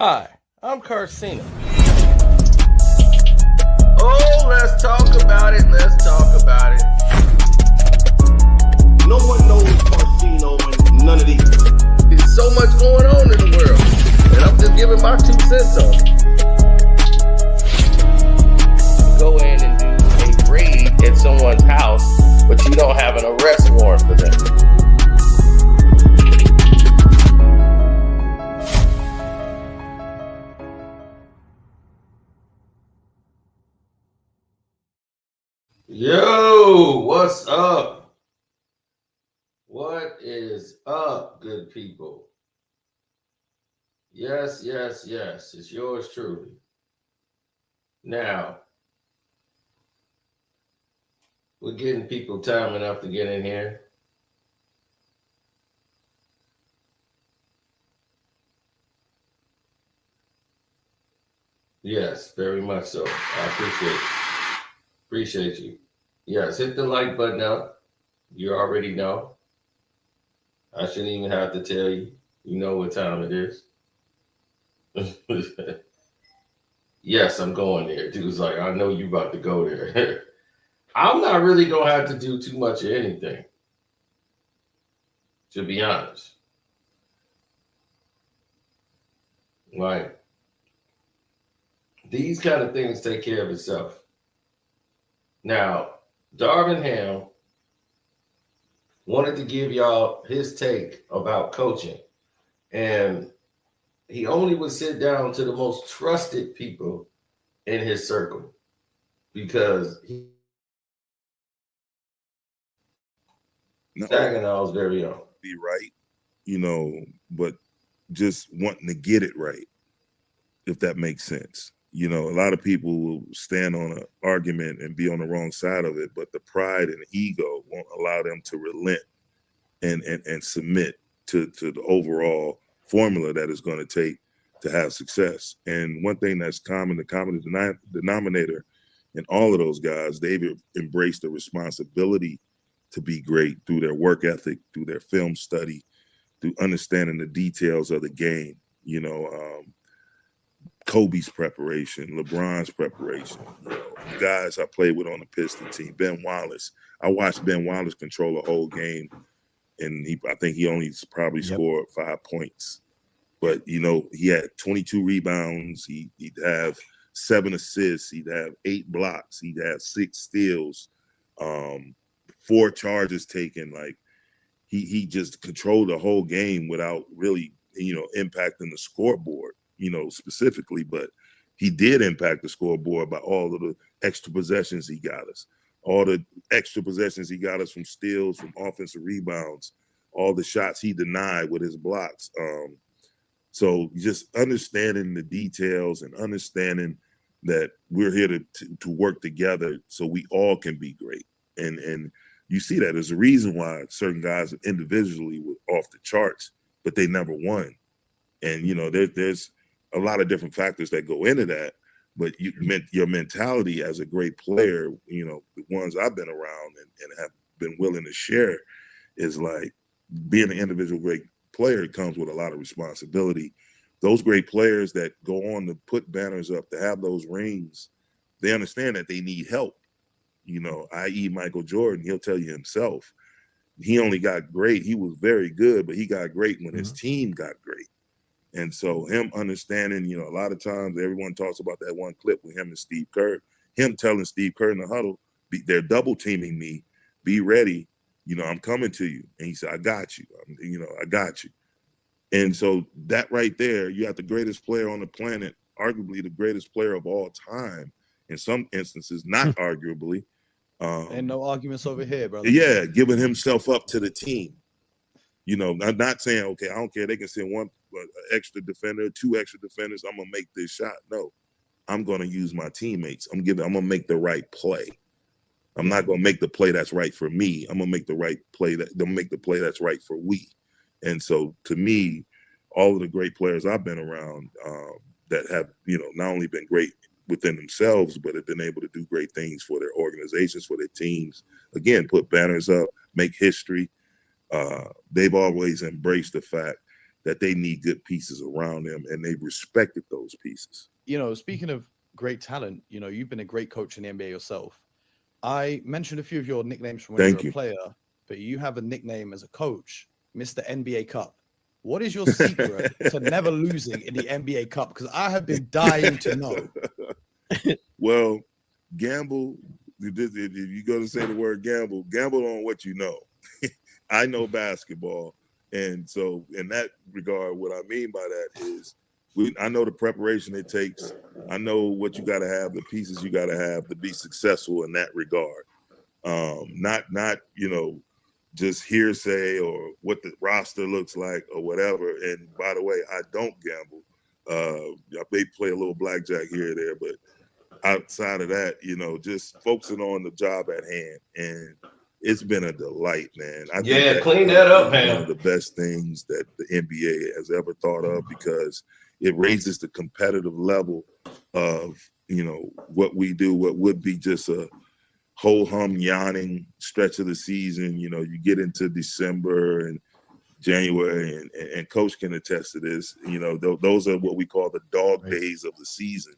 Hi, I'm Carcino. Oh, let's talk about it. Let's talk about it. No one knows Carcino and none of these. There's so much going on in the world, and I'm just giving my 2 cents on it. Go in and do a raid at someone's house, but you don't have an arrest warrant for them. Yo, what's up? What is up, good people? Yes, it's yours truly. Now, we're getting people time enough to get in here. Yes, very much so. I appreciate you. Yes, hit the like button up. You already know. I shouldn't even have to tell you. You know what time it is. Yes, I'm going there. Dude's like, I know you about to go there. I'm not really gonna have to do too much of anything, to be honest. Like, these kind of things take care of itself. Now, Darvin Ham wanted to give y'all his take about coaching. And he only would sit down to the most trusted people in his circle because Saginaw's very own. Be right, but just wanting to get it right, if that makes sense. A lot of people will stand on an argument and be on the wrong side of it, but the pride and ego won't allow them to relent and submit to the overall formula that is going to take to have success. And one thing that's common, the common denominator in all of those guys, they've embraced the responsibility to be great through their work ethic, through their film study, through understanding the details of the game. Kobe's preparation, LeBron's preparation, guys I played with on the Pistons team, Ben Wallace. I watched Ben Wallace control a whole game, and I think he only probably scored 5 points. But, he had 22 rebounds. He'd have 7 assists. He'd have 8 blocks. He'd have 6 steals, 4 charges taken. Like, he just controlled the whole game without really, impacting the scoreboard, specifically. But he did impact the scoreboard by all of the extra possessions he got us. All the extra possessions he got us from steals, from offensive rebounds, all the shots he denied with his blocks. So just understanding the details and understanding that we're here to work together so we all can be great. And you see that there's a reason why certain guys individually were off the charts, but they never won. And, there's a lot of different factors that go into that. But your mentality as a great player, the ones I've been around and have been willing to share, is like being an individual great player comes with a lot of responsibility. Those great players that go on to put banners up, to have those rings, they understand that they need help. I.e. Michael Jordan, he'll tell you himself, he only got great. He was very good, but he got great when his team got great. And so him understanding, a lot of times everyone talks about that one clip with him and Steve Kerr, him telling Steve Kerr in the huddle, they're double teaming me, be ready, I'm coming to you. And he said, I got you. I got you. And so that right there, you have the greatest player on the planet, arguably the greatest player of all time, in some instances, not arguably. And no arguments over here, brother. Yeah, giving himself up to the team. I'm not saying, okay, I don't care. They can send one extra defender, 2 extra defenders. I'm going to make this shot. No, I'm going to use my teammates. I'm going to make the right play. I'm not going to make the play that's right for me. I'm going to make the right play that's right for we. And so to me, all of the great players I've been around that have, not only been great within themselves, but have been able to do great things for their organizations, for their teams. Again, put banners up, make history. They've always embraced the fact that they need good pieces around them, and they've respected those pieces. Speaking of great talent, you've been a great coach in the NBA yourself. I mentioned a few of your nicknames from when you were a player, but you have a nickname as a coach, Mr. NBA Cup. What is your secret to never losing in the NBA Cup? Because I have been dying to know. Well, gamble. If you're going to say the word gamble on what you know. I know basketball. And so in that regard, what I mean by that is I know the preparation it takes. I know what you got to have, the pieces you got to have to be successful in that regard. Not just hearsay or what the roster looks like or whatever. And by the way, I don't gamble. I may play a little blackjack here or there, but outside of that, just focusing on the job at hand. And it's been a delight, man. I think clean that up, man. One of the best things that the NBA has ever thought of, because it raises the competitive level of, what we do, what would be just a ho-hum yawning stretch of the season. You get into December and January, and Coach can attest to this. Those are what we call the dog days of the season.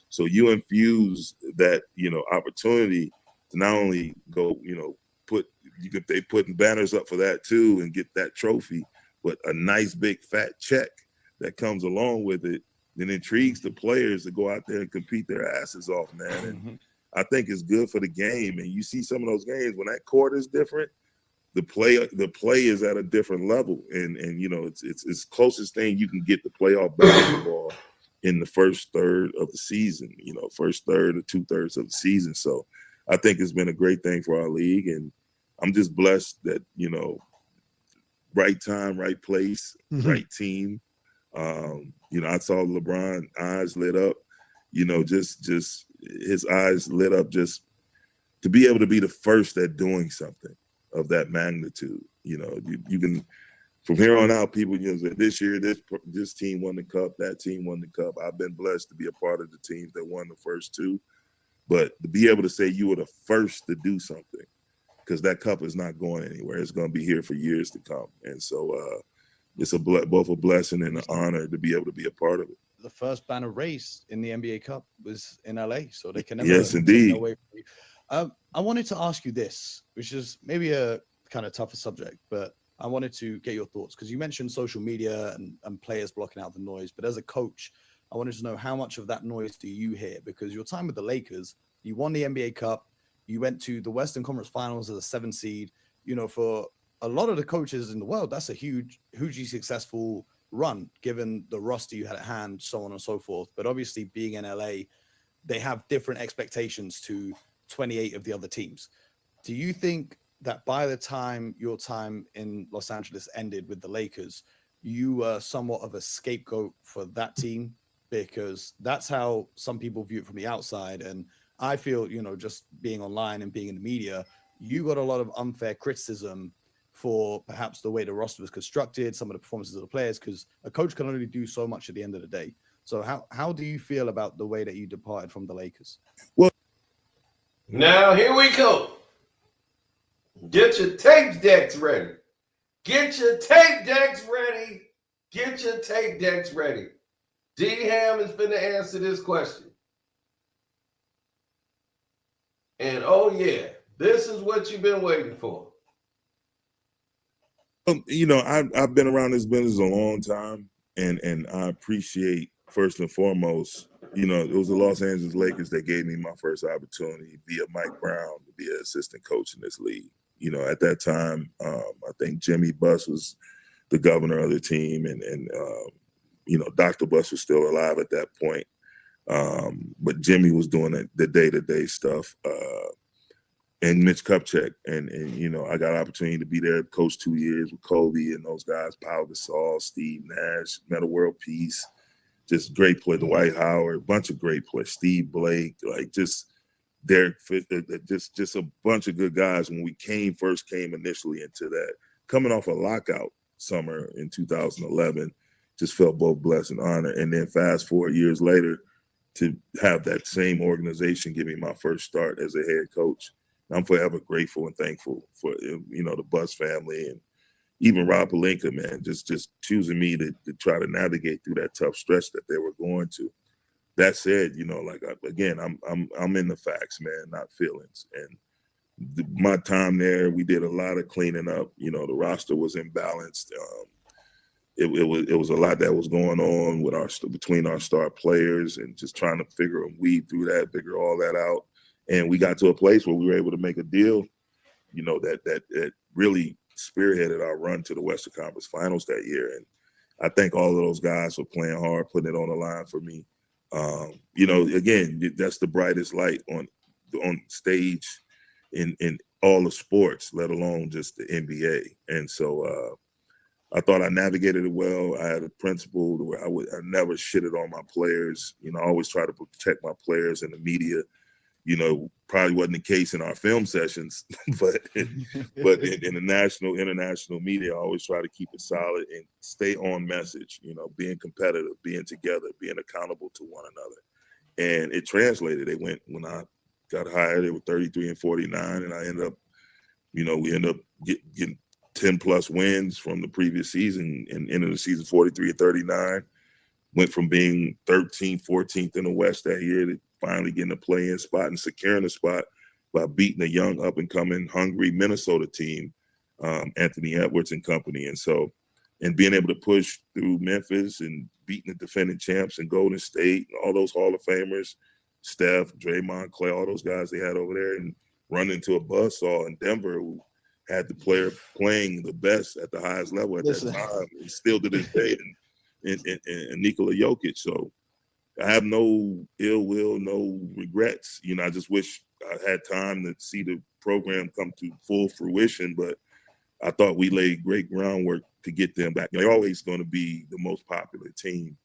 So you infuse that, opportunity to not only go, they putting banners up for that too and get that trophy, but a nice big fat check that comes along with it, then intrigues the players to go out there and compete their asses off, man. And I think it's good for the game. And you see some of those games when that court is different, the play is at a different level. And it's closest thing you can get to playoff basketball in the first third of the season, first third or 2/3 of the season. So I think it's been a great thing for our league. And I'm just blessed that, right time, right place, right team. I saw LeBron eyes lit up, just his eyes lit up just to be able to be the first at doing something of that magnitude. You can, from here on out, people say this year, this team won the cup, that team won the cup. I've been blessed to be a part of the teams that won the first two, but to be able to say you were the first to do something, because that cup is not going anywhere. It's going to be here for years to come. And so it's both a blessing and an honor to be able to be a part of it. The first banner race in the NBA Cup was in LA, so they can never yes, indeed. Take away from you. I wanted to ask you this, which is maybe a kind of tougher subject, but I wanted to get your thoughts, because you mentioned social media and players blocking out the noise. But as a coach, I wanted to know, how much of that noise do you hear? Because your time with the Lakers, you won the NBA Cup, you went to the Western Conference Finals as a 7 seed. For a lot of the coaches in the world, that's a hugely successful run, given the roster you had at hand, so on and so forth. But obviously, being in LA, they have different expectations to 28 of the other teams. Do you think that by the time your time in Los Angeles ended with the Lakers, you were somewhat of a scapegoat for that team? Because that's how some people view it from the outside. And I feel, just being online and being in the media, you got a lot of unfair criticism for perhaps the way the roster was constructed, some of the performances of the players, because a coach can only do so much at the end of the day. So how do you feel about the way that you departed from the Lakers? Well, now here we go. Get your tape decks ready. Get your tape decks ready. Get your tape decks ready. D Ham is finna answer this question. And oh yeah, this is what you've been waiting for. I've been around this business a long time, and I appreciate, first and foremost, it was the Los Angeles Lakers that gave me my first opportunity via Mike Brown to be an assistant coach in this league. At that time, I think Jimmy Buss was the governor of the team, and Dr. Buss was still alive at that point. But Jimmy was doing the day-to-day stuff. And Mitch Kupchak, and I got an opportunity to be there, coach 2 years with Kobe and those guys, Pau Gasol, Steve Nash, Metta World Peace, just great play, Dwight Howard, a bunch of great players, Steve Blake, just Derek, just a bunch of good guys when we first came initially into that. Coming off a lockout summer in 2011, just felt both blessed and honored. And then fast forward years later to have that same organization give me my first start as a head coach. I'm forever grateful and thankful for, the Buss family and, even Rob Pelinka, man, just choosing me to try to navigate through that tough stretch that they were going to. That said, like again, I'm in the facts, man, not feelings. And my time there, we did a lot of cleaning up. The roster was imbalanced. It was a lot that was going on with between our star players, and just trying to weed through that, figure all that out. And we got to a place where we were able to make a deal, that really spearheaded our run to the Western Conference Finals that year. And I thank all of those guys for playing hard, putting it on the line for me. Again, that's the brightest light on stage in all the sports, let alone just the NBA. And so I thought I navigated it well. I had a principle where I never shitted on my players. I always try to protect my players and the media. Probably wasn't the case in our film sessions, but in the international media, I always try to keep it solid and stay on message, being competitive, being together, being accountable to one another. And it translated. When I got hired, they were 33 and 49, and I ended up, we ended up getting 10 plus wins from the previous season, and ended the season 43 and 39. Went from being 13th, 14th in the West that year to finally getting a play-in spot and securing a spot by beating a young, up-and-coming, hungry Minnesota team, Anthony Edwards and company. And being able to push through Memphis and beating the defending champs in Golden State, and all those Hall of Famers, Steph, Draymond, Clay, all those guys they had over there, and run into a buzzsaw in Denver who had the player playing the best at the highest level at that time, and still to this day, and Nikola Jokic. So I have no ill will, no regrets. I just wish I had time to see the program come to full fruition, but I thought we laid great groundwork to get them back. They're always going to be the most popular team,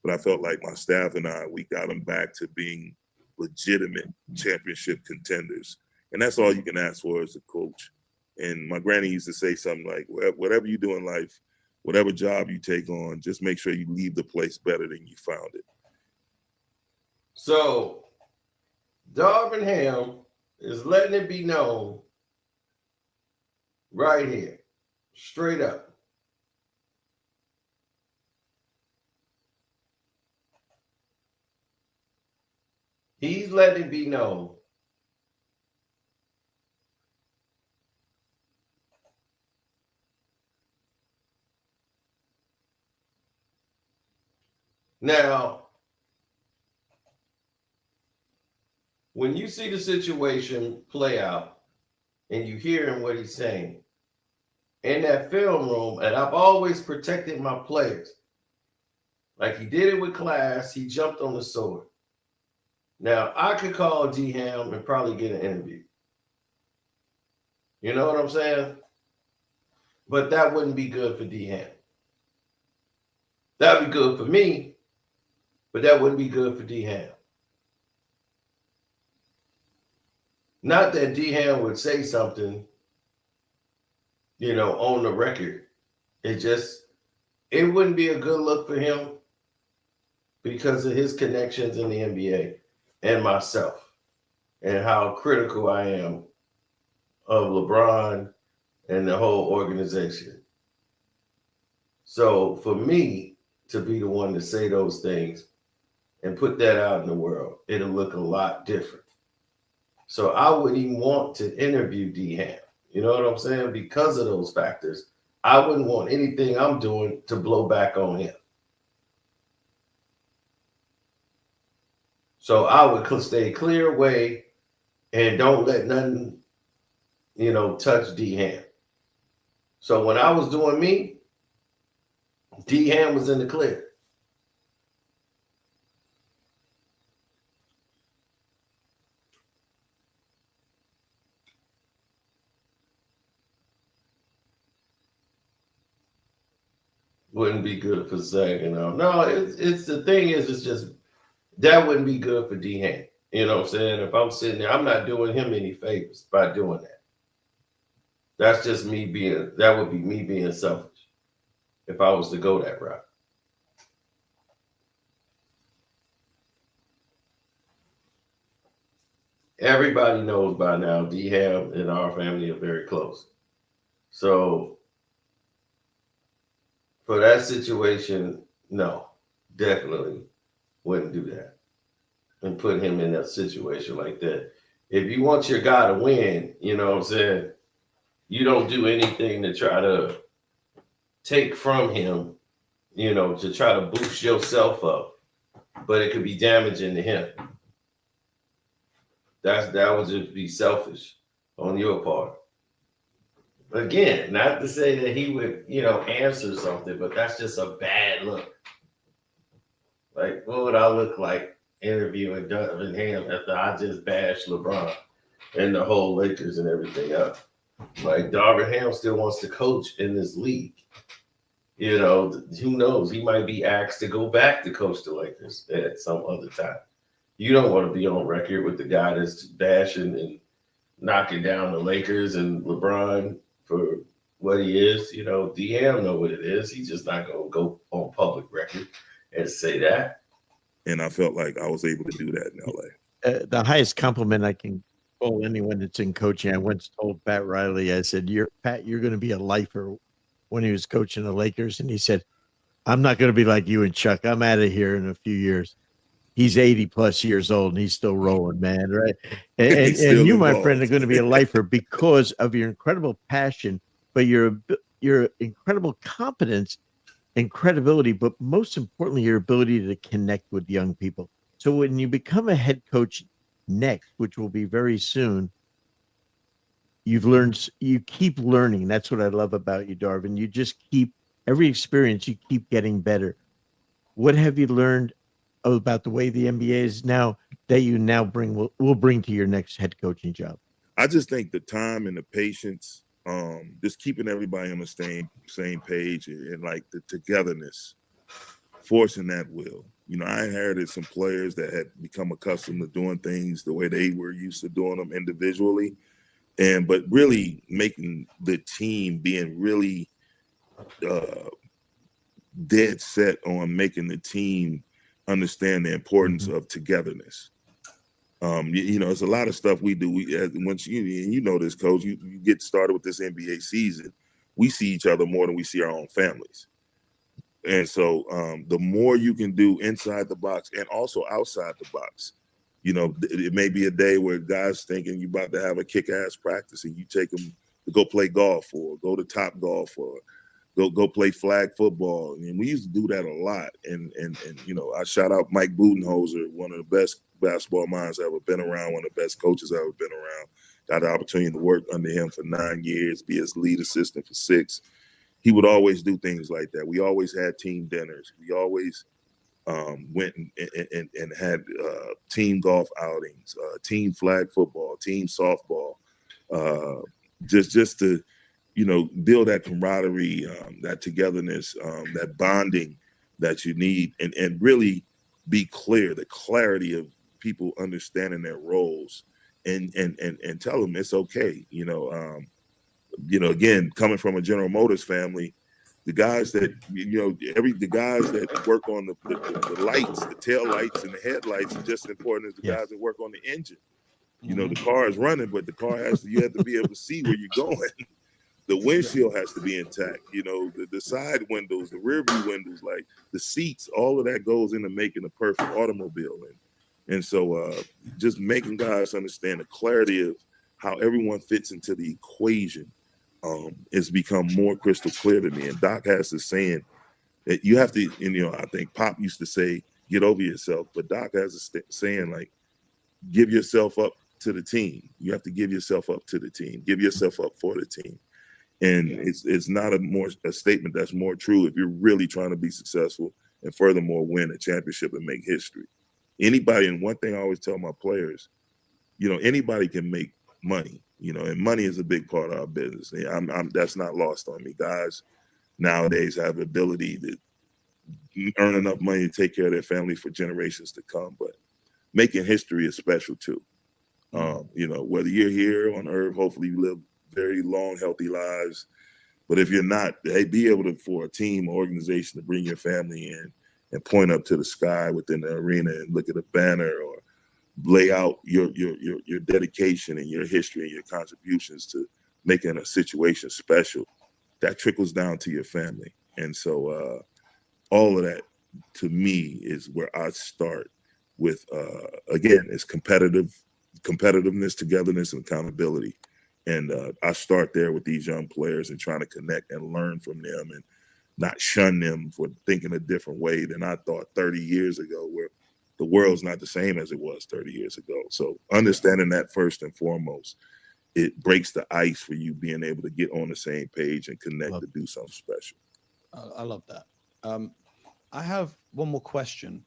but I felt like my staff and we got them back to being legitimate championship contenders. And that's all you can ask for as a coach. And my granny used to say something like, whatever you do in life, whatever job you take on, just make sure you leave the place better than you found it. So, Darvin Ham is letting it be known right here, straight up. He's letting it be known now. When you see the situation play out and you hear him what he's saying in that film room, and I've always protected my players. Like he did it with class, he jumped on the sword. Now, I could call D Ham and probably get an interview. You know what I'm saying? But that wouldn't be good for D Ham. That'd be good for me, but that wouldn't be good for D Ham. Not that D Ham would say something, on the record. It wouldn't be a good look for him because of his connections in the NBA and myself and how critical I am of LeBron and the whole organization. So for me to be the one to say those things and put that out in the world, it'll look a lot different. So I wouldn't even want to interview D Ham. You know what I'm saying? Because of those factors, I wouldn't want anything I'm doing to blow back on him. So I would stay clear away and don't let nothing, touch D Ham. So when I was doing me, D Ham was in the clear. Wouldn't be good for Saginaw. No, it's the thing is, it's just that wouldn't be good for D Ham. You know what I'm saying? If I'm sitting there, I'm not doing him any favors by doing that. That's just that would be me being selfish if I was to go that route. Everybody knows by now D Ham and our family are very close. So for that situation, no, definitely wouldn't do that and put him in a situation like that. If you want your guy to win, you know what I'm saying, you don't do anything to try to take from him, you know, to try to boost yourself up, but it could be damaging to him. That would just be selfish on your part. Again, not to say that he would, you know, answer something, but that's just a bad look. Like, what would I look like interviewing Darvin Ham after I just bashed LeBron and the whole Lakers and everything else? Like, Darvin Ham still wants to coach in this league. You know, who knows? He might be asked to go back to coach the Lakers at some other time. You don't want to be on record with the guy that's bashing and knocking down the Lakers and LeBron for what he is. You know, DM know what it is. He's just not going to go on public record and say that. And I felt like I was able to do that in LA. The highest compliment I can call anyone that's in coaching, I once told Pat Riley, I said, Pat, you're going to be a lifer when he was coaching the Lakers. And he said, I'm not going to be like you and Chuck. I'm out of here in a few years. He's 80 plus years old and he's still rolling, man. Right. And you, my friend, are going to be a lifer because of your incredible passion, but your incredible competence and credibility, but most importantly, your ability to connect with young people. So when you become a head coach next, which will be very soon, you keep learning. That's what I love about you, Darvin. You just keep, every experience, you keep getting better. What have you learned about the way the NBA is now that you now will bring to your next head coaching job? I just think the time and the patience, just keeping everybody on the same page and like the togetherness, forcing that will. You know, I inherited some players that had become accustomed to doing things the way they were used to doing them individually, but really making the team being really dead set on making the team understand the importance of togetherness. You know, it's a lot of stuff we do. Once you know this, Coach, you get started with this NBA season, we see each other more than we see our own families. And so the more you can do inside the box and also outside the box, you know, it may be a day where guys thinking you're about to have a kick-ass practice and you take them to go play golf or go to Top Golf or go play flag football. And we used to do that a lot. And you know, I shout out Mike Budenholzer, one of the best basketball minds I've ever been around, one of the best coaches I've ever been around. Got the opportunity to work under him for 9 years, be his lead assistant for 6. He would always do things like that. We always had team dinners. We always went and had team golf outings, team flag football, team softball, just to, you know, build that camaraderie, that togetherness, that bonding that you need, and really be clear, the clarity of people understanding their roles, and tell them it's okay. You know, again, coming from a General Motors family, the guys that, you know, the guys that work on the lights, the tail lights and the headlights are just as important as the guys that work on the engine. You know, the car is running, but the car you have to be able to see where you're going. The windshield has to be intact. You know, the side windows, the rear view windows, like the seats, all of that goes into making a perfect automobile. And so just making guys understand the clarity of how everyone fits into the equation has become more crystal clear to me. And Doc has this saying that you have to, and, you know, I think Pop used to say, get over yourself, but Doc has a saying like, give yourself up to the team. You have to give yourself up to the team. Give yourself up for the team. And it's not a statement that's more true if you're really trying to be successful and furthermore win a championship and make history. Anybody, and one thing I always tell my players, you know, anybody can make money, you know, and money is a big part of our business. That's not lost on me. Guys nowadays have the ability to earn enough money to take care of their family for generations to come, but making history is special too. You know, whether you're here on earth, hopefully you live very long, healthy lives. But if you're not, hey, be able to, for a team or organization, to bring your family in and point up to the sky within the arena and look at a banner or lay out your dedication and your history and your contributions to making a situation special, that trickles down to your family. And so all of that to me is where I start with, again, it's competitiveness, togetherness, and accountability. And I start there with these young players and trying to connect and learn from them and not shun them for thinking a different way than I thought 30 years ago, where the world's not the same as it was 30 years ago. So understanding that first and foremost, it breaks the ice for you being able to get on the same page and connect to do something special. I love that. I have one more question.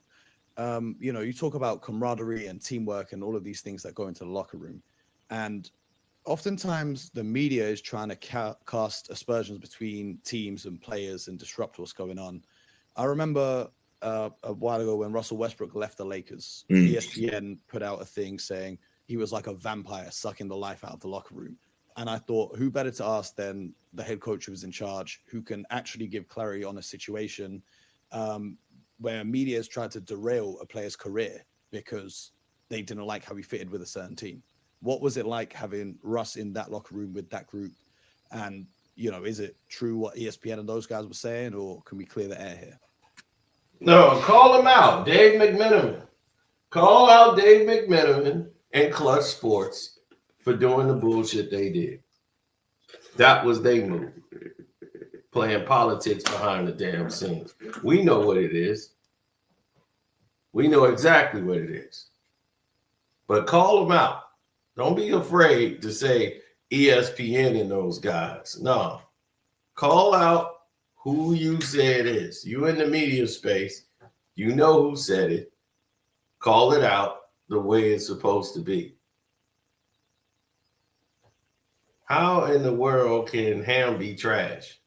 You talk about camaraderie and teamwork and all of these things that go into the locker room. And oftentimes the media is trying to cast aspersions between teams and players and disrupt what's going on. I remember a while ago when Russell Westbrook left the Lakers, ESPN put out a thing saying he was like a vampire sucking the life out of the locker room. And I thought, who better to ask than the head coach who was in charge, who can actually give clarity on a situation where media has tried to derail a player's career because they didn't like how he fitted with a certain team. What was it like having Russ in that locker room with that group? And, is it true what ESPN and those guys were saying, or can we clear the air here? No, call him out, Dave McMenamin. Call out Dave McMenamin and Clutch Sports for doing the bullshit they did. That was their move. Playing politics behind the damn scenes. We know what it is. We know exactly what it is. But call them out. Don't be afraid to say ESPN and those guys. No. Call out who you say it is. You in the media space. You know who said it. Call it out the way it's supposed to be. How in the world can Ham be trash?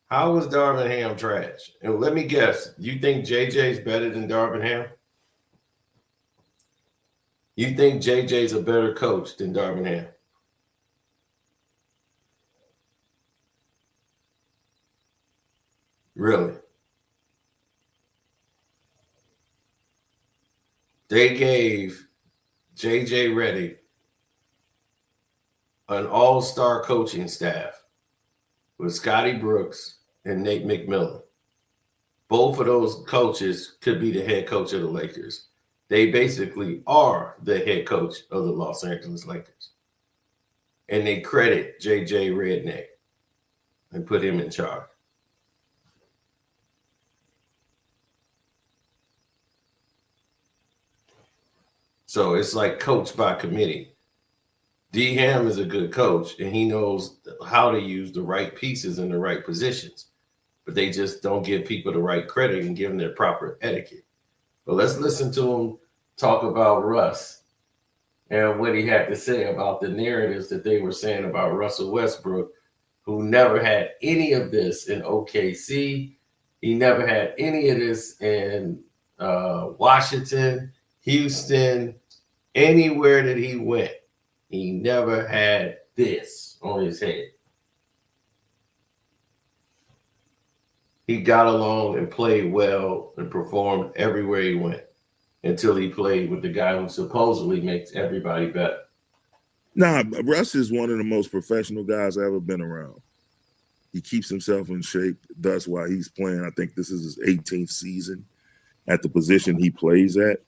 How was Darvin Ham trash? And let me guess, you think JJ's better than Darvin Ham? You think JJ's a better coach than Darvin Ham? Really? They gave JJ Redick an all-star coaching staff with Scotty Brooks and Nate McMillan. Both of those coaches could be the head coach of the Lakers. They basically are the head coach of the Los Angeles Lakers. And they credit JJ Redick and put him in charge. So it's like coach by committee. D. Ham is a good coach, and he knows how to use the right pieces in the right positions. But they just don't give people the right credit and give them their proper etiquette. But let's listen to him talk about Russ and what he had to say about the narratives that they were saying about Russell Westbrook, who never had any of this in OKC. He never had any of this in Washington, Houston, anywhere that he went. He never had this on his head. He got along and played well and performed everywhere he went until he played with the guy who supposedly makes everybody better. Nah, Russ is one of the most professional guys I've ever been around. He keeps himself in shape. That's why he's playing. I think this is his 18th season at the position he plays at.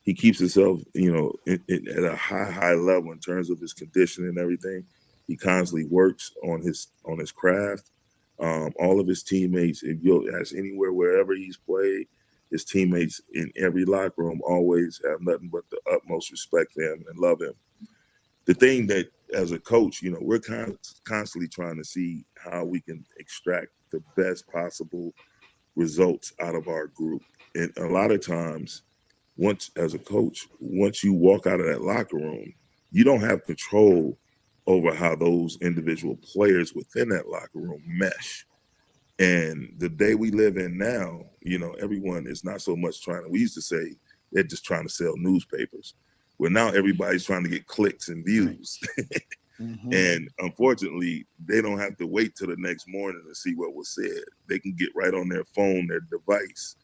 He keeps himself, at a high level in terms of his conditioning and everything. He constantly works on his craft. All of his teammates, if you ask anywhere, wherever he's played, his teammates in every locker room always have nothing but the utmost respect for him and love him. The thing that, as a coach, we're constantly trying to see how we can extract the best possible results out of our group. And a lot of times, as a coach, once you walk out of that locker room, you don't have control over how those individual players within that locker room mesh. And the day we live in now, everyone is not so much we used to say they're just trying to sell newspapers. Well, now everybody's trying to get clicks and views. Mm-hmm. And unfortunately, they don't have to wait till the next morning to see what was said. They can get right on their phone, their device,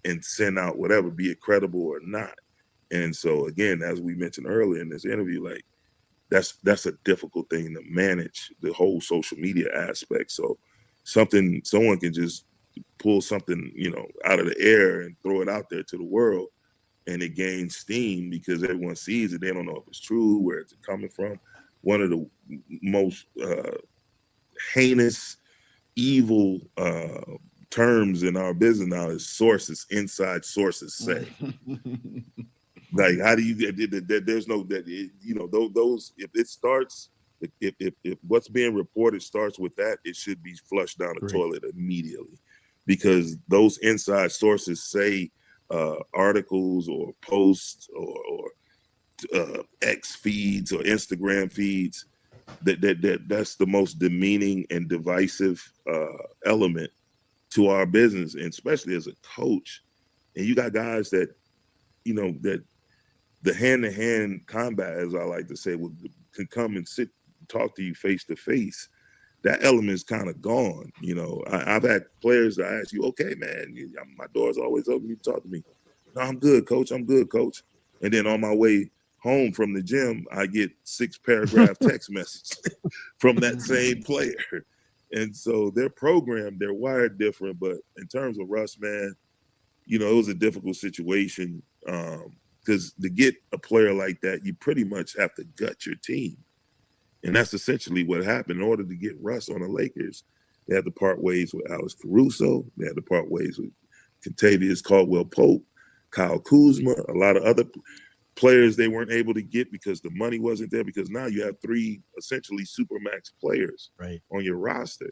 and send out whatever, be it credible or not. And so, again, as we mentioned earlier in this interview, that's a difficult thing to manage, the whole social media aspect. So someone can just pull something, out of the air and throw it out there to the world, and it gains steam because everyone sees it. They don't know if it's true, where it's coming from. One of the most heinous, evil terms in our business now is sources. Inside sources say. Like, how do you? There's no that. Those. If it starts, if what's being reported starts with that, it should be flushed down the toilet immediately, because those inside sources say articles or posts or X feeds or Instagram feeds. That's the most demeaning and divisive element to our business, and especially as a coach. And you got guys that, that the hand-to-hand combat, as I like to say, can come and talk to you face to face. That element is kind of gone. I've had players that I ask you, okay, man, my door's always open. You talk to me. No, I'm good, coach. I'm good, coach. And then on my way home from the gym, I get 6-paragraph text message from that same player. And so they're programmed, they're wired different. But in terms of Russ, man, it was a difficult situation. Because to get a player like that, you pretty much have to gut your team. And that's essentially what happened. In order to get Russ on the Lakers, they had to part ways with Alex Caruso. They had to part ways with Kentavious Caldwell-Pope, Kyle Kuzma, a lot of other players they weren't able to get because the money wasn't there, because now you have 3 essentially supermax players on your roster.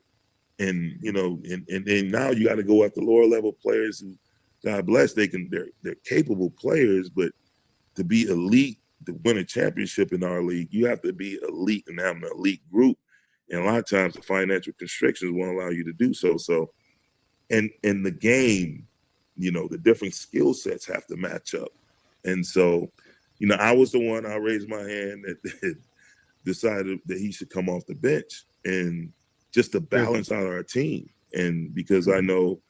And, and then now you got to go after lower level players who, God bless, they're capable players, but to be elite, to win a championship in our league, you have to be elite and have an elite group. And a lot of times the financial constrictions won't allow you to do so. So, and in the game, the different skill sets have to match up. And so, I was the one, I raised my hand that decided that he should come off the bench, and just to balance out our team. And because I know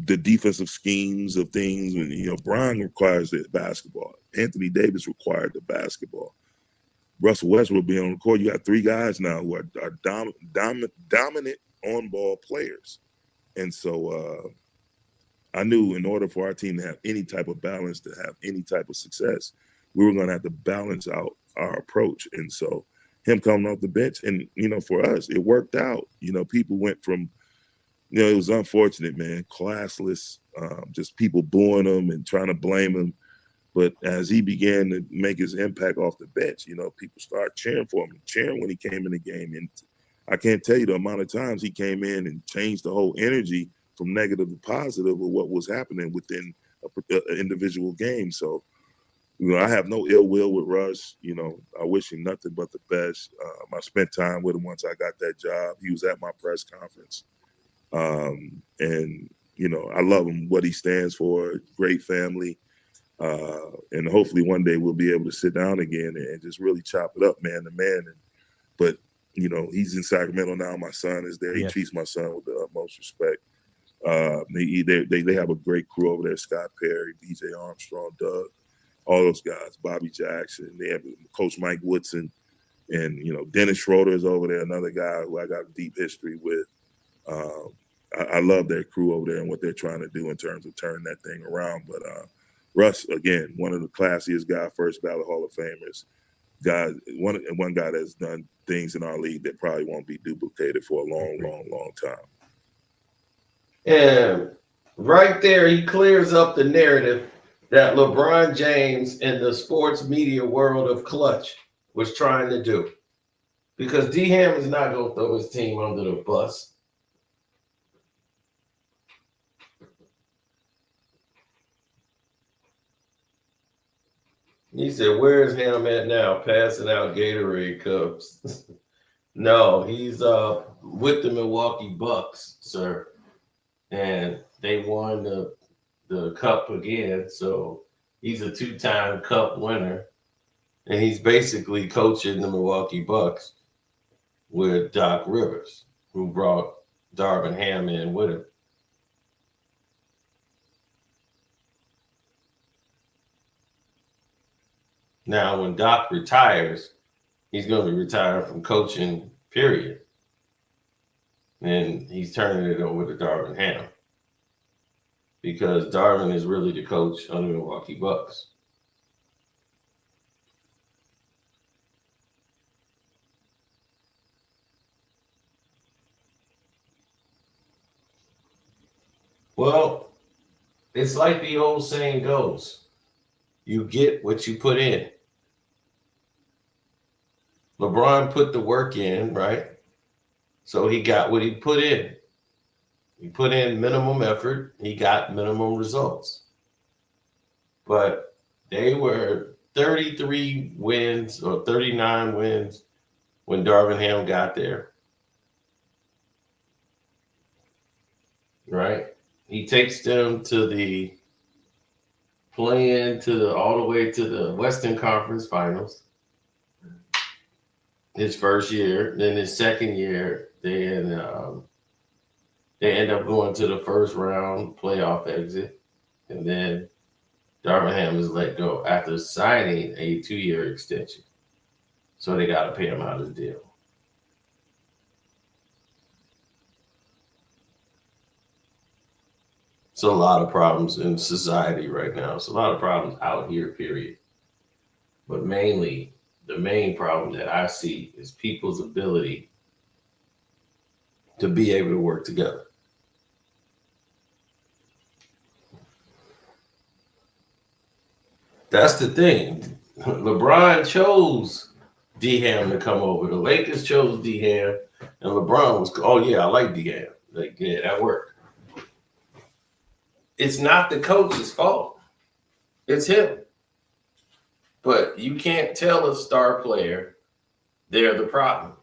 the defensive schemes of things, when Bron requires the basketball, Anthony Davis required the basketball, Russell Westbrook being on the court, you got 3 guys now who are dominant on-ball players. And so I knew in order for our team to have any type of balance, to have any type of success, we were going to have to balance out our approach. And so him coming off the bench, and, for us, it worked out. People went from, it was unfortunate, man, classless, just people booing him and trying to blame him. But as he began to make his impact off the bench, people started cheering for him, cheering when he came in the game. And I can't tell you the amount of times he came in and changed the whole energy from negative to positive of what was happening within an individual game. So, I have no ill will with Russ. I wish him nothing but the best. I spent time with him once I got that job. He was at my press conference. And, I love him, what he stands for, great family. And hopefully one day we'll be able to sit down again and just really chop it up, man to man. But, he's in Sacramento now. My son is there. He treats my son with the utmost respect. They have a great crew over there, Scott Perry, DJ Armstrong, Doug, all those guys, Bobby Jackson. They have Coach Mike Woodson, and, Dennis Schroeder is over there, another guy who I got a deep history with. I love their crew over there and what they're trying to do in terms of turning that thing around. But Russ, again, one of the classiest guys, first ballot Hall of Famers. One guy that's done things in our league that probably won't be duplicated for a long, long, long time. And right there, he clears up the narrative that LeBron James and the sports media world of Clutch was trying to do. Because D Ham is not going to throw his team under the bus. He said, "Where's Ham at now? Passing out Gatorade cups." No, he's with the Milwaukee Bucks, sir. And they won the cup again. So he's a 2-time cup winner. And he's basically coaching the Milwaukee Bucks with Doc Rivers, who brought Darvin Ham in with him. Now, when Doc retires, he's going to be retired from coaching, period. and he's turning it over to Darvin Ham because Darvin is really the coach on the Milwaukee Bucks. Well, it's like the old saying goes, you get what you put in. LeBron put the work in, right? So he got what he put in. He put in minimum effort. He got minimum results. But they were 33 wins or 39 wins when Darvin Ham got there. Right? He takes them to the play-in all the way to the Western Conference Finals. His first year, then his second year, they end up going to the first round playoff exit, and then Darvin Ham is let go after signing a 2-year extension. So they got to pay him out of the deal. It's a lot of problems in society right now. It's a lot of problems out here, period. But mainly, the main problem that I see is people's ability to be able to work together. That's the thing. LeBron chose D-Ham to come over. The Lakers chose D-Ham, and LeBron was, oh, yeah, I like D-Ham. Like, yeah, that worked. It's not the coach's fault. It's him. But you can't tell a star player they're the problem.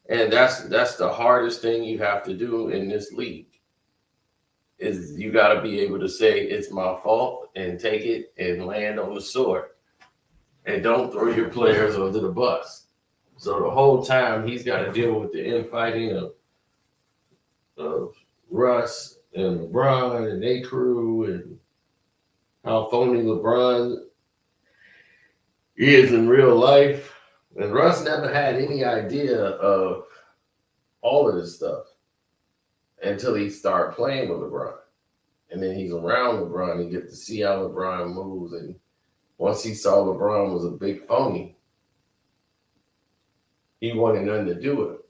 And that's the hardest thing you have to do in this league. Is you got to be able to say it's my fault and take it and land on the sword. And don't throw your players under the bus. So the whole time he's got to deal with the infighting of Russ and LeBron and their crew and how phony LeBron is in real life. And Russ never had any idea of all of this stuff until he started playing with LeBron. And then he's around LeBron and get to see how LeBron moves. And once he saw LeBron was a big phony, he wanted nothing to do with it.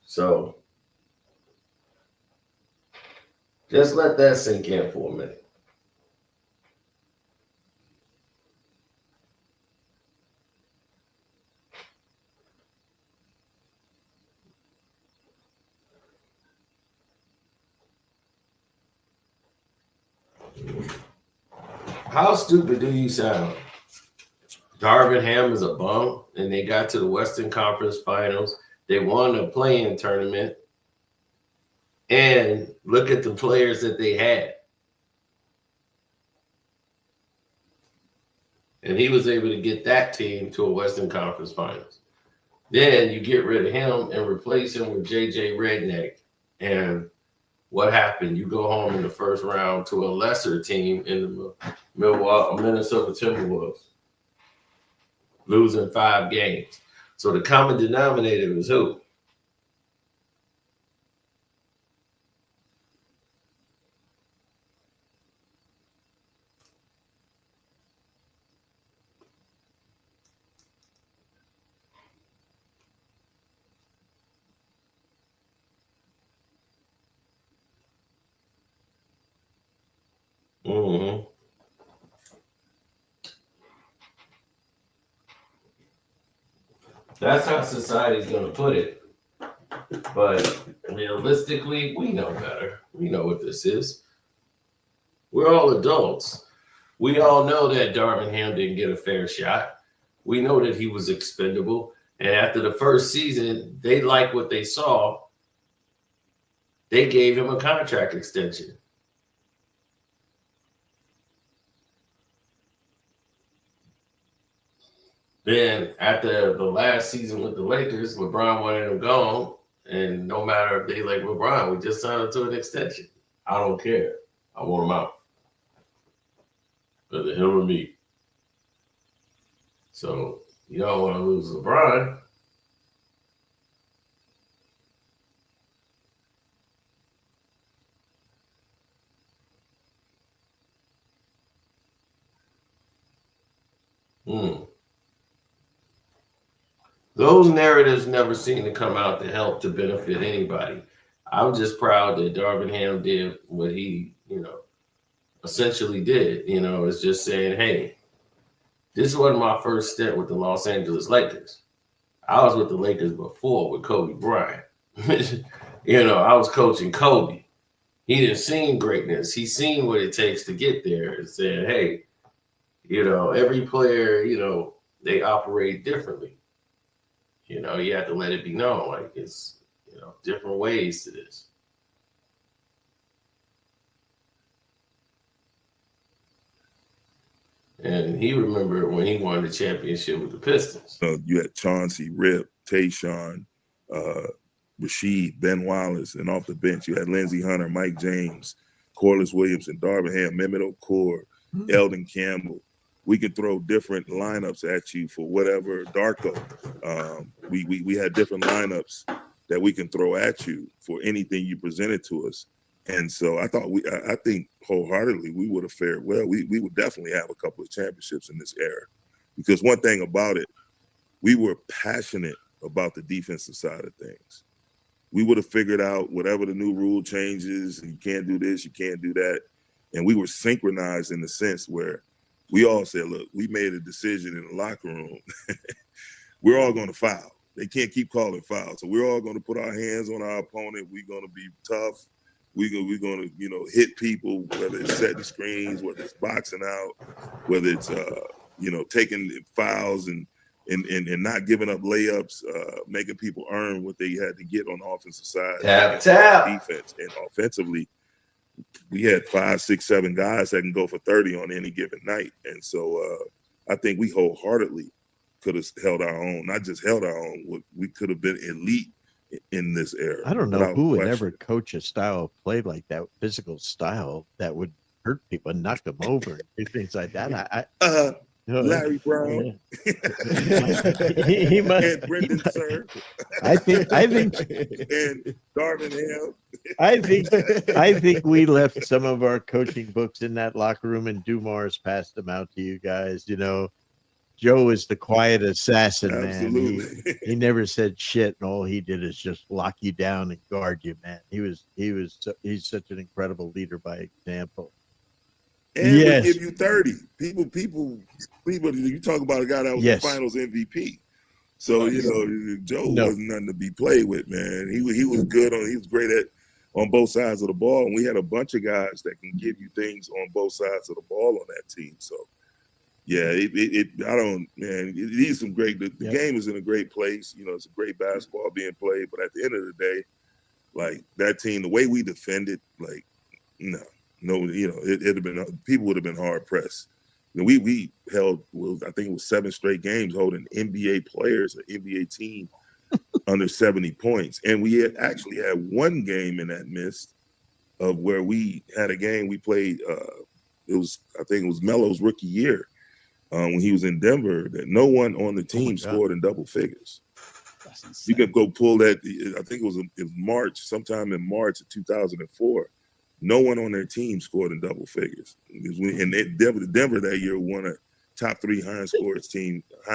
So just let that sink in for a minute. How stupid do you sound? Darvin Ham is a bum, and they got to the Western Conference Finals. They won a play-in tournament. And look at the players that they had. And he was able to get that team to a Western Conference Finals. Then you get rid of him and replace him with JJ Redick. And what happened? You go home in the first round to a lesser team in the Minnesota Timberwolves, losing 5 games. So the common denominator was who? Mm-hmm. That's how society's going to put it. But realistically, we know better. We know what this is. We're all adults. We all know that Darvin Ham didn't get a fair shot. We know that he was expendable. And after the first season, they liked what they saw. They gave him a contract extension. Then after the last season with the Lakers, LeBron wanted him gone. And no matter if they like LeBron, we just signed him to an extension. I don't care. I want him out. Either him or me. So you don't want to lose LeBron. Those narratives never seem to come out to help to benefit anybody. I'm just proud that Darvin Ham did what he, essentially did. It's just saying, hey, this wasn't my first stint with the Los Angeles Lakers. I was with the Lakers before with Kobe Bryant. I was coaching Kobe. He didn't seen greatness. He seen what it takes to get there and said, hey, every player, they operate differently. You have to let it be known, like it's, different ways to this. And he remembered when he won the championship with the Pistons. You had Chauncey, Rip, Tayshaun, Rasheed, Ben Wallace, and off the bench, you had Lindsey Hunter, Mike James, Corliss Williamson, Darvin Ham, Mehmet Okur, Eldon Campbell. We could throw different lineups at you for whatever. Darko. We had different lineups that we can throw at you for anything you presented to us. And so I think wholeheartedly we would have fared well. We would definitely have a couple of championships in this era, because one thing about it, we were passionate about the defensive side of things. We would have figured out whatever the new rule changes, and you can't do this, you can't do that. And we were synchronized in the sense where we all said, look, we made a decision in the locker room. We're all going to foul. They can't keep calling fouls. So we're all going to put our hands on our opponent. We're going to be tough. We're going to hit people, whether it's setting screens, whether it's boxing out, whether it's, taking fouls and not giving up layups, making people earn what they had to get on the offensive side. Tap. Defense. And offensively, we had 5, 6, 7 guys that can go for 30 on any given night. And so I think we wholeheartedly could have held our own, not just held our own, we could have been elite in this era. I don't know who would ever coach a style of play like that, physical style that would hurt people and knock them over and do things like that. Larry Brown. he must, and Brendan Sir. I think and Darvin Ham. I think we left some of our coaching books in that locker room, and Dumars passed them out to you guys. Joe is the quiet assassin, man. He never said shit, and all he did is just lock you down and guard you, man. He's such an incredible leader by example. And we give you 30. People. You talk about a guy that was the Finals MVP. So Joe wasn't nothing to be played with, man. He was good he was great on both sides of the ball, and we had a bunch of guys that can give you things on both sides of the ball on that team. So yeah, he's some great. The game is in a great place. It's a great basketball being played, but at the end of the day, like that team, the way we defended, like it'd have been, people would have been hard pressed. We held, I think it was 7 straight games holding NBA players, an NBA team under 70 points. And we actually had one game in that midst of where we had a game we played. I think it was Melo's rookie year when he was in Denver, that no one on the team scored in double figures. You can go pull that. I think it was March, sometime in March of 2004. No one on their team scored in double figures. And Denver that year won a top 3 high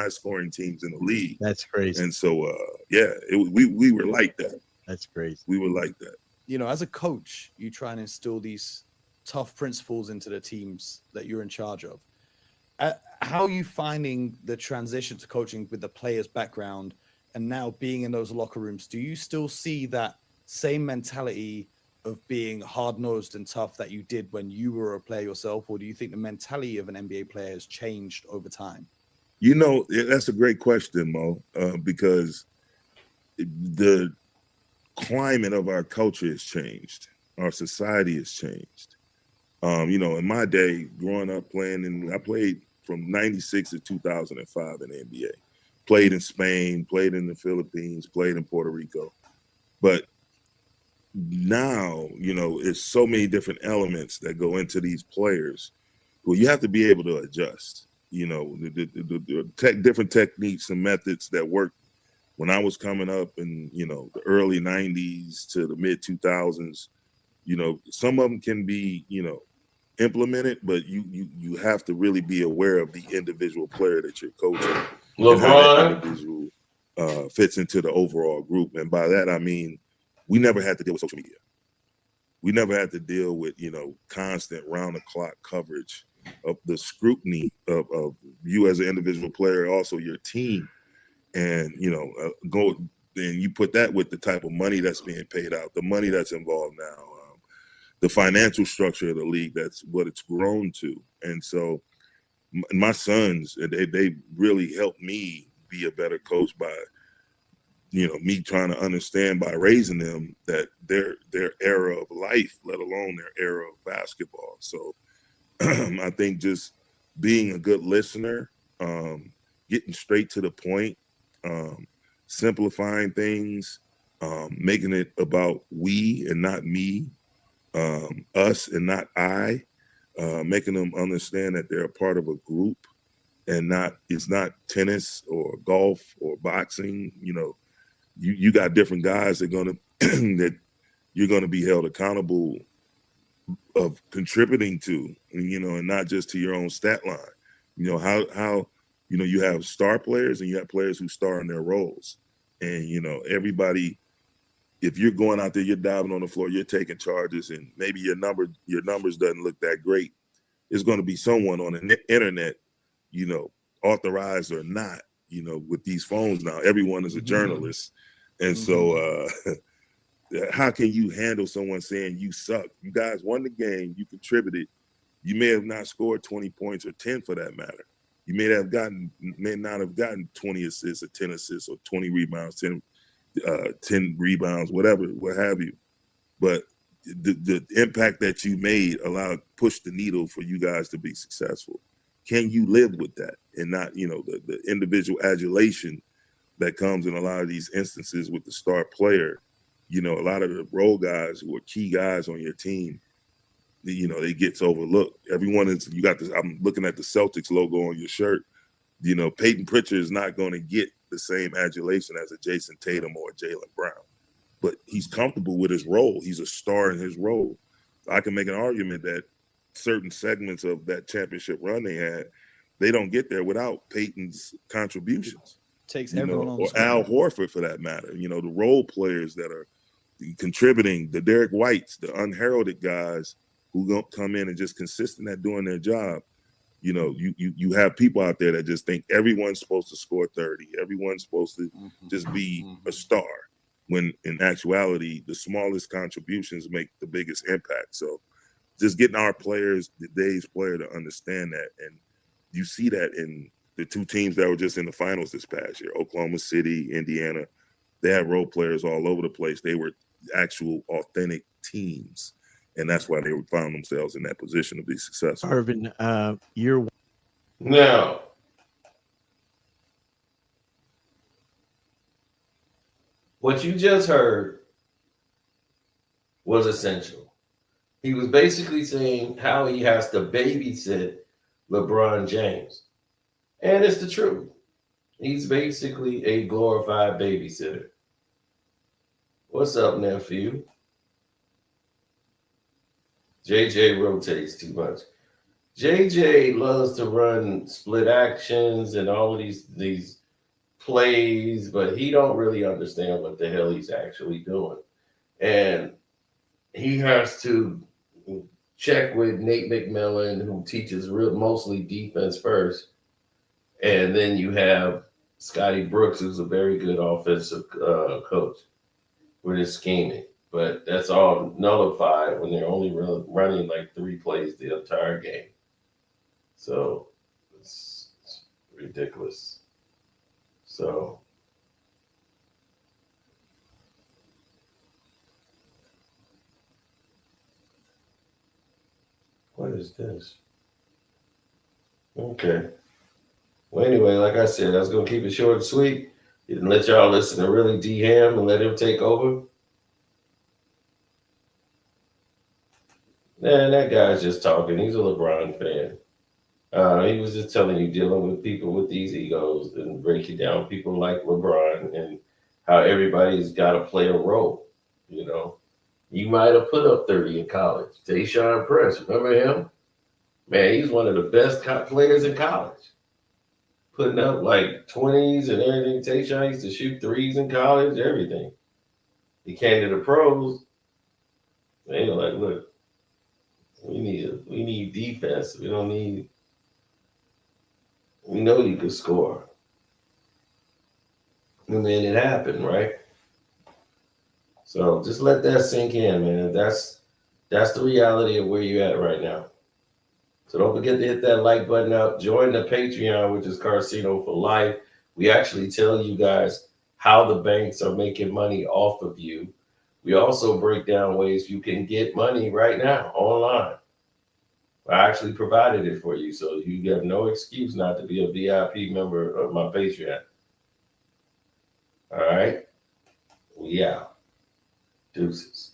scoring teams in the league. That's crazy. And so, we were like that. That's crazy. We were like that. As a coach, you try and instill these tough principles into the teams that you're in charge of. How are you finding the transition to coaching with the player's background and now being in those locker rooms? Do you still see that same mentality of being hard-nosed and tough that you did when you were a player yourself, or do you think the mentality of an NBA player has changed over time? That's a great question, Mo, because the climate of our culture has changed. Our society has changed. In my day, growing up I played from 96 to 2005 in the NBA. Played in Spain, played in the Philippines, played in Puerto Rico. But now, it's so many different elements that go into these players. Well, you have to be able to adjust. different techniques and methods that worked when I was coming up in, the early 90s to the mid 2000s. Some of them can be, implemented, but you have to really be aware of the individual player that you're coaching and how that individual fits into the overall group. And by that, I mean, we never had to deal with social media. We never had to deal with, constant round the clock coverage of the scrutiny of you as an individual player, also your team. And, then you put that with the type of money that's being paid out, the money that's involved now, the financial structure of the league, that's what it's grown to. And so my sons, they really helped me be a better coach by, me trying to understand by raising them that their era of life, let alone their era of basketball. So I think just being a good listener, getting straight to the point, simplifying things, making it about we and not me, us and not I, making them understand that they're a part of a group and it's not tennis or golf or boxing. You got different guys that that you're gonna be held accountable of contributing to, and not just to your own stat line. How you have star players and you have players who star in their roles, and everybody. If you're going out there, you're diving on the floor, you're taking charges, and maybe your numbers doesn't look that great, it's going to be someone on the internet, authorized or not, with these phones now, everyone is a journalist. And so how can you handle someone saying you suck? You guys won the game, you contributed. You may have not scored 20 points or 10 for that matter. You may not have gotten 20 assists or 10 assists or 20 rebounds, 10 rebounds, whatever, what have you. But the impact that you made pushed the needle for you guys to be successful. Can you live with that and not, the individual adulation that comes in a lot of these instances with the star player? A lot of the role guys who are key guys on your team, they gets overlooked. I'm looking at the Celtics logo on your shirt. Peyton Pritchard is not going to get the same adulation as a Jason Tatum or a Jaylen Brown, but he's comfortable with his role. He's a star in his role. I can make an argument that certain segments of that championship run they had, they don't get there without Peyton's contributions. Takes everyone on, or Al Horford for that matter. The role players that are contributing, the Derek Whites, the unheralded guys who don't come in and just consistent at doing their job. You have people out there that just think everyone's supposed to score 30. Everyone's supposed to just be a star, when in actuality, the smallest contributions make the biggest impact. So just getting our players, today's player, to understand that. And you see that in the two teams that were just in the finals this past year, Oklahoma City, Indiana. They had role players all over the place. They were actual authentic teams. And that's why they found themselves in that position to be successful. Darvin, you're now. What you just heard was essential. He was basically saying how he has to babysit LeBron James. And it's the truth. He's basically a glorified babysitter. What's up, nephew? JJ rotates too much. JJ loves to run split actions and all of these plays, but he don't really understand what the hell he's actually doing. And he has to check with Nate McMillan, who teaches mostly defense first. And then you have Scotty Brooks, who's a very good offensive coach with his scheming. But that's all nullified when they're only running like 3 plays the entire game. So it's ridiculous. So what is this? Okay. Well, anyway, like I said, I was going to keep it short and sweet and let y'all listen to really D Ham and let him take over. Man, that guy's just talking. He's a LeBron fan. He was just telling you, dealing with people with these egos and breaking down people like LeBron and how everybody's got to play a role. You know, you might have put up 30 in college. Tayshaun Prince, remember him? Man, he's one of the best players in college. Putting up like 20s and everything. Tayshaun used to shoot threes in college, everything. He came to the pros. They were like, look, we need defense. We know you could score. And then it happened, right? So just let that sink in, man. That's the reality of where you're at right now. So don't forget to hit that like button out. Join the Patreon, which is Carcino for Life. We actually tell you guys how the banks are making money off of you. We also break down ways you can get money right now online. I actually provided it for you, so you have no excuse not to be a VIP member of my Patreon. All right? We out. Deuces.